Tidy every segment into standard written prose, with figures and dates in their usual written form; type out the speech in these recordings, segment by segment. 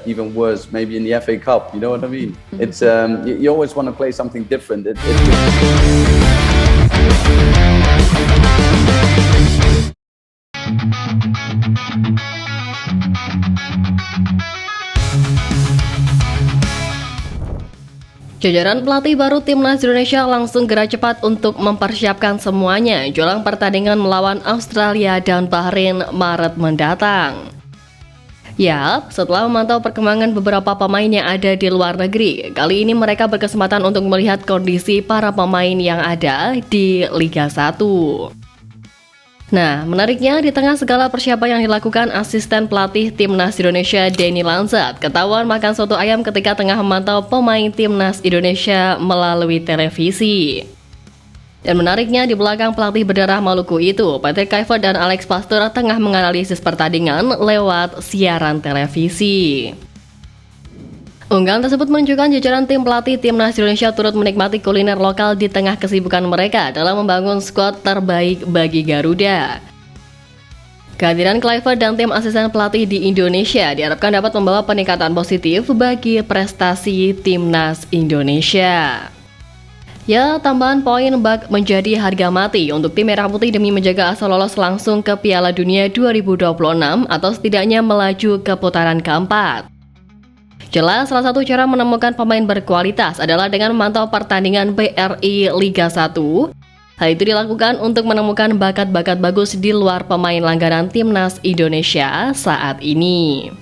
Even worse, maybe in the FA Cup. You know what I mean? It's you always want to play something different. Jajaran pelatih baru Timnas Indonesia langsung gerak cepat untuk mempersiapkan semuanya jelang pertandingan melawan Australia dan Bahrain Maret mendatang. Yap, setelah memantau perkembangan beberapa pemain yang ada di luar negeri, kali ini mereka berkesempatan untuk melihat kondisi para pemain yang ada di Liga 1. Nah, menariknya di tengah segala persiapan yang dilakukan asisten pelatih Timnas Indonesia Denny Lansat ketahuan makan soto ayam ketika tengah memantau pemain Timnas Indonesia melalui televisi. Dan menariknya di belakang pelatih berdarah Maluku itu, Patrick Kluivert dan Alex Pastoor tengah menganalisis pertandingan lewat siaran televisi. Unggahan tersebut menunjukkan jajaran tim pelatih Timnas Indonesia turut menikmati kuliner lokal di tengah kesibukan mereka dalam membangun skuad terbaik bagi Garuda. Kehadiran Kluivert dan tim asisten pelatih di Indonesia diharapkan dapat membawa peningkatan positif bagi prestasi Timnas Indonesia. Ya, tambahan poin bak menjadi harga mati untuk tim Merah Putih demi menjaga asal lolos langsung ke Piala Dunia 2026 atau setidaknya melaju ke putaran keempat. Jelas, salah satu cara menemukan pemain berkualitas adalah dengan memantau pertandingan BRI Liga 1. Hal itu dilakukan untuk menemukan bakat-bakat bagus di luar pemain langganan Timnas Indonesia saat ini.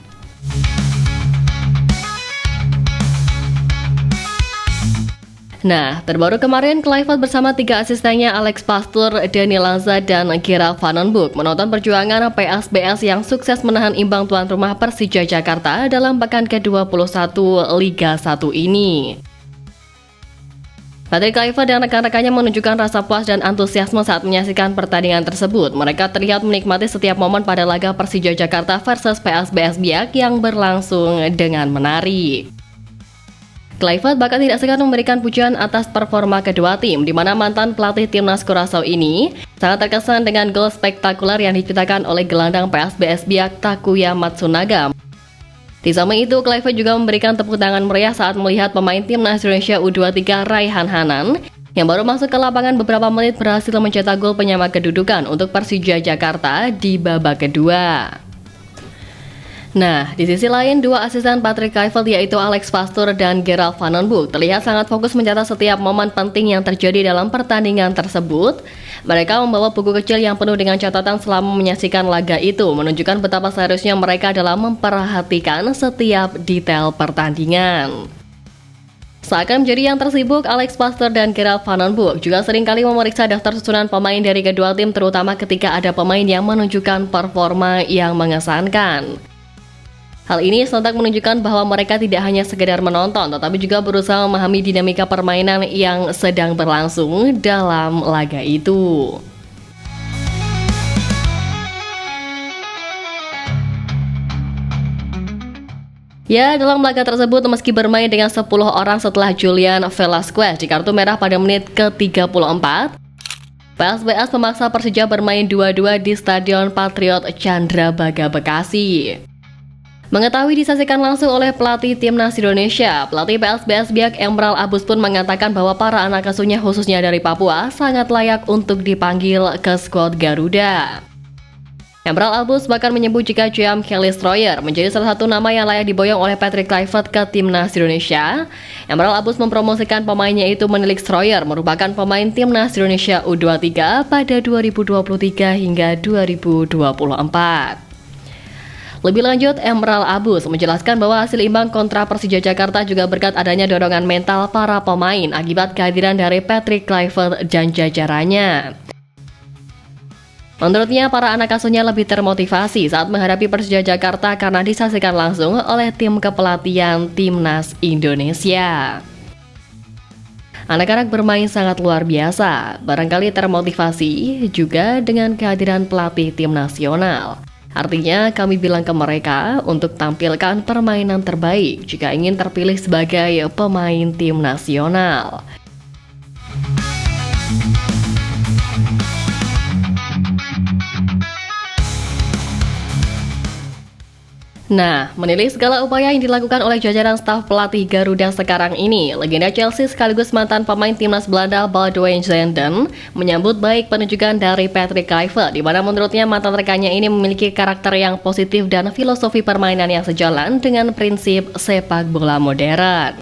Nah, terbaru kemarin Kluivert bersama 3 asistennya Alex Pastoor, Denny Lansat, dan Gerald Van den Broek menonton perjuangan PSBS yang sukses menahan imbang tuan rumah Persija Jakarta dalam pekan ke-21 Liga 1 ini. Patrick Kluivert dan rekan-rekannya menunjukkan rasa puas dan antusiasme saat menyaksikan pertandingan tersebut. Mereka terlihat menikmati setiap momen pada laga Persija Jakarta versus PSBS Biak yang berlangsung dengan menarik. Kluivert bahkan tidak segan memberikan pujian atas performa kedua tim, di mana mantan pelatih Timnas Curaçao ini sangat terkesan dengan gol spektakuler yang diciptakan oleh gelandang PSBS Biak Takuya Matsunaga. Di samping itu, Kluivert juga memberikan tepuk tangan meriah saat melihat pemain Timnas Indonesia U23 Raihan Hanan yang baru masuk ke lapangan beberapa menit berhasil mencetak gol penyama kedudukan untuk Persija Jakarta di babak kedua. Nah, di sisi lain, 2 asisten Patrick Kluivert yaitu Alex Pastoor dan Gerald Van den Broek terlihat sangat fokus mencatat setiap momen penting yang terjadi dalam pertandingan tersebut. Mereka membawa buku kecil yang penuh dengan catatan selama menyaksikan laga itu, menunjukkan betapa seriusnya mereka dalam memperhatikan setiap detail pertandingan. Seakan menjadi yang tersibuk, Alex Pastoor dan Gerald Van den Broek juga seringkali memeriksa daftar susunan pemain dari kedua tim, terutama ketika ada pemain yang menunjukkan performa yang mengesankan. Hal ini sontak menunjukkan bahwa mereka tidak hanya sekedar menonton, tetapi juga berusaha memahami dinamika permainan yang sedang berlangsung dalam laga itu. Ya, dalam laga tersebut meski bermain dengan 10 orang setelah Julian Velasquez di kartu merah pada menit ke-34, PSBS memaksa Persija bermain 2-2 di Stadion Patriot Candrabaga Bekasi. Mengetahui disaksikan langsung oleh pelatih Timnas Indonesia, pelatih PSBS Biak Emral Abus pun mengatakan bahwa para anak asuhnya khususnya dari Papua sangat layak untuk dipanggil ke skuad Garuda. Emral Abus bahkan menyebut jika James Kelly Stroyer menjadi salah satu nama yang layak diboyong oleh Patrick Kluivert ke Timnas Indonesia. Emral Abus mempromosikan pemainnya itu menilik Stroyer merupakan pemain Timnas Indonesia U23 pada 2023 hingga 2024. Lebih lanjut, Emral Abus menjelaskan bahwa hasil imbang kontra Persija Jakarta juga berkat adanya dorongan mental para pemain akibat kehadiran dari Patrick Kluivert dan jajarannya. Menurutnya, para anak asuhnya lebih termotivasi saat menghadapi Persija Jakarta karena disaksikan langsung oleh tim kepelatihan Timnas Indonesia. Anak-anak bermain sangat luar biasa, barangkali termotivasi juga dengan kehadiran pelatih tim nasional. Artinya kami bilang ke mereka untuk tampilkan permainan terbaik jika ingin terpilih sebagai pemain tim nasional. Nah, menilai segala upaya yang dilakukan oleh jajaran staf pelatih Garuda sekarang ini, legenda Chelsea sekaligus mantan pemain timnas Belanda Boudewijn Zenden menyambut baik penunjukan dari Patrick Kluivert, di mana menurutnya mantan rekannya ini memiliki karakter yang positif dan filosofi permainan yang sejalan dengan prinsip sepak bola modern.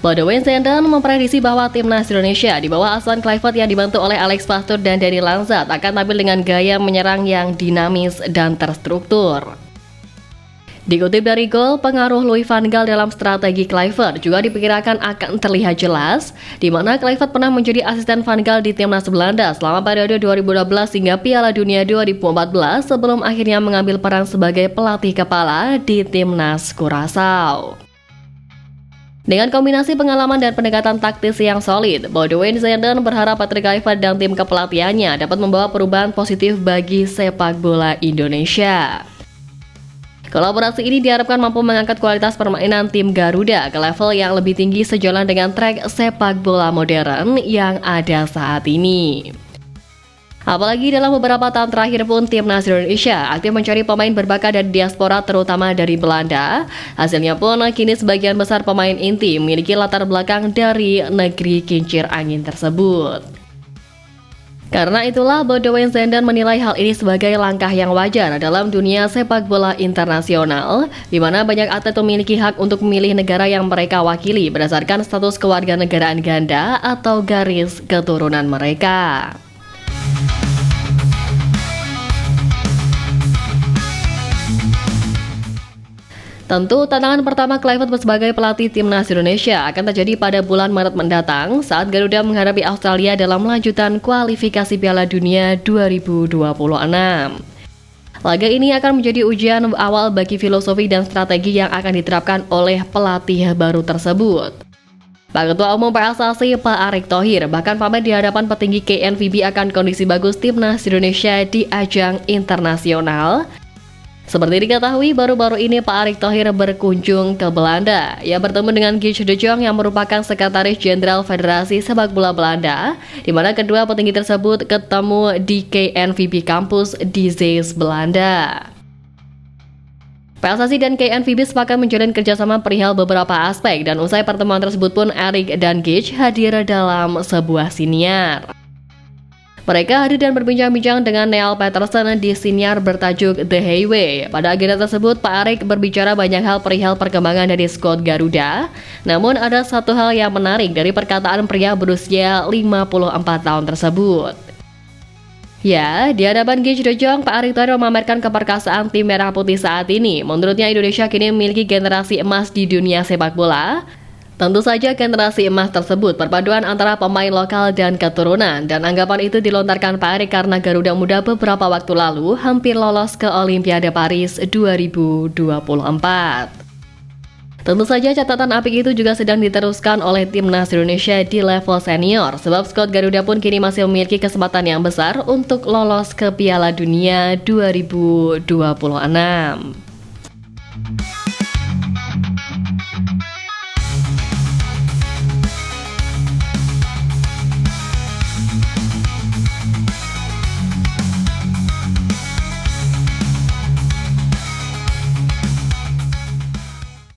Boudewijn Zenden memprediksi bahwa timnas Indonesia di bawah asuhan Kluivert yang dibantu oleh Alex Pastoor dan Danny Lanzat akan tampil dengan gaya menyerang yang dinamis dan terstruktur. Dikutip dari Goal, pengaruh Louis van Gaal dalam strategi Kluivert juga diperkirakan akan terlihat jelas, di mana Kluivert pernah menjadi asisten van Gaal di timnas Belanda selama periode 2012 hingga Piala Dunia 2014 sebelum akhirnya mengambil peran sebagai pelatih kepala di timnas Curaçao. Dengan kombinasi pengalaman dan pendekatan taktis yang solid, Boudewijn Zenden berharap Patrick Kluivert dan tim kepelatihannya dapat membawa perubahan positif bagi sepak bola Indonesia. Kolaborasi ini diharapkan mampu mengangkat kualitas permainan tim Garuda ke level yang lebih tinggi sejalan dengan tren sepak bola modern yang ada saat ini. Apalagi dalam beberapa tahun terakhir pun timnas Indonesia aktif mencari pemain berbakat dari diaspora terutama dari Belanda. Hasilnya pun kini sebagian besar pemain inti memiliki latar belakang dari negeri kincir angin tersebut. Karena itulah Boudewijn Zenden menilai hal ini sebagai langkah yang wajar dalam dunia sepak bola internasional, di mana banyak atlet memiliki hak untuk memilih negara yang mereka wakili berdasarkan status kewarganegaraan ganda atau garis keturunan mereka. Tentu, tantangan pertama Kluivert sebagai pelatih timnas Indonesia akan terjadi pada bulan Maret mendatang saat Garuda menghadapi Australia dalam lanjutan kualifikasi Piala Dunia 2026. Laga ini akan menjadi ujian awal bagi filosofi dan strategi yang akan diterapkan oleh pelatih baru tersebut. Pak Ketua Umum PSSI Pak Erick Thohir bahkan pamit di hadapan petinggi KNVB akan kondisi bagus timnas Indonesia di ajang internasional. Seperti diketahui, baru-baru ini Pak Erick Thohir berkunjung ke Belanda. Ia bertemu dengan Guus de Jong yang merupakan Sekretaris Jenderal Federasi Sepak Bola Belanda, di mana kedua petinggi tersebut ketemu di KNVB Campus di Zeist, Belanda. PSSI dan KNVB sepakat menjalin kerjasama perihal beberapa aspek, dan usai pertemuan tersebut pun Erick dan Guus hadir dalam sebuah siniar. Mereka hadir dan berbincang-bincang dengan Neil Peterson di siniar bertajuk The Highway. Pada agenda tersebut, Pak Erick berbicara banyak hal perihal perkembangan dari skuad Garuda. Namun ada satu hal yang menarik dari perkataan pria berusia 54 tahun tersebut. Ya, di hadapan Guus de Jong, Pak Erick Thohir memamerkan keperkasaan tim merah putih saat ini. Menurutnya Indonesia kini memiliki generasi emas di dunia sepak bola. Tentu saja generasi emas tersebut perpaduan antara pemain lokal dan keturunan, dan anggapan itu dilontarkan Pak Erick karena Garuda Muda beberapa waktu lalu hampir lolos ke Olimpiade Paris 2024. Tentu saja catatan apik itu juga sedang diteruskan oleh timnas Indonesia di level senior, sebab skuad Garuda pun kini masih memiliki kesempatan yang besar untuk lolos ke Piala Dunia 2026.